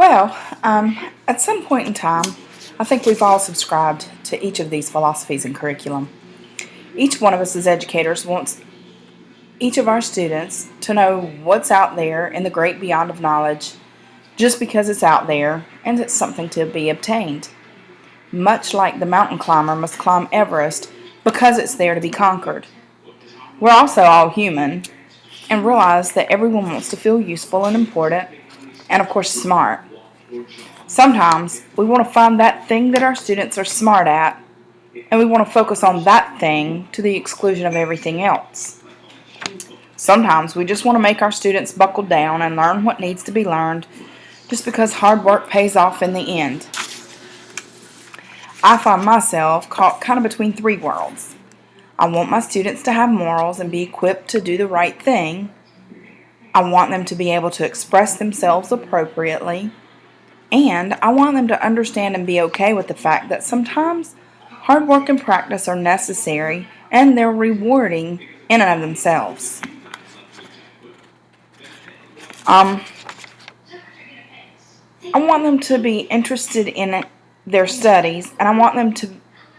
Well, at some point in time, I think we've all subscribed to each of these philosophies and curriculum. Each one of us as educators wants each of our students to know what's out there in the great beyond of knowledge just because it's out there and it's something to be obtained. Much like the mountain climber must climb Everest because it's there to be conquered. We're also all human and realize that everyone wants to feel useful and important and, of course, smart. Sometimes we want to find that thing that our students are smart at, and we want to focus on that thing to the exclusion of everything else. Sometimes we just want to make our students buckle down and learn what needs to be learned just because hard work pays off in the end. I find myself caught kind of between three worlds. I want my students to have morals and be equipped to do the right thing. I want them to be able to express themselves appropriately. And I want them to understand and be okay with the fact that sometimes hard work and practice are necessary and they're rewarding in and of themselves. I want them to be interested in their studies, and I want them to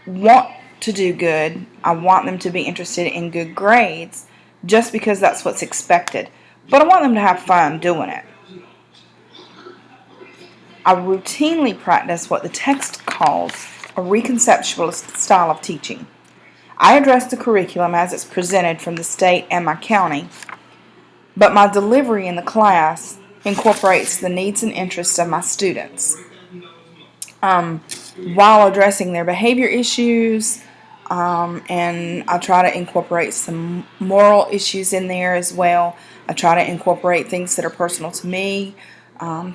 want to do good. I want them to be interested in good grades just because that's what's expected. But I want them to have fun doing it. I routinely practice what the text calls a reconceptualist style of teaching. I address the curriculum as it's presented from the state and my county, but my delivery in the class incorporates the needs and interests of my students. While addressing their behavior issues, and I try to incorporate some moral issues in there as well. I try to incorporate things that are personal to me,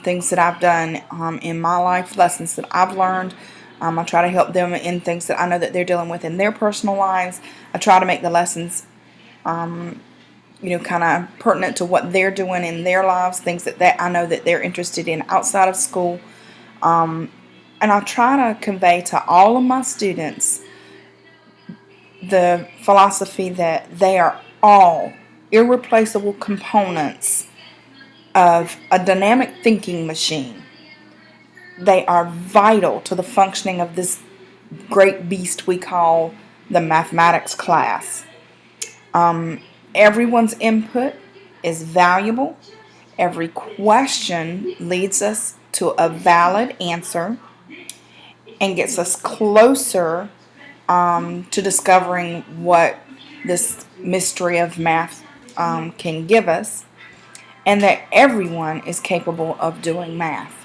things that I've done in my life, lessons that I've learned. I try to help them in things that I know that they're dealing with in their personal lives. I try to make the lessons, kind of pertinent to what they're doing in their lives, things that I know that they're interested in outside of school. And I try to convey to all of my students the philosophy that they are all irreplaceable components of a dynamic thinking machine. They are vital to the functioning of this great beast we call the mathematics class. Everyone's input is valuable. Every question leads us to a valid answer and gets us closer to discovering what this mystery of math can give us, and that everyone is capable of doing math.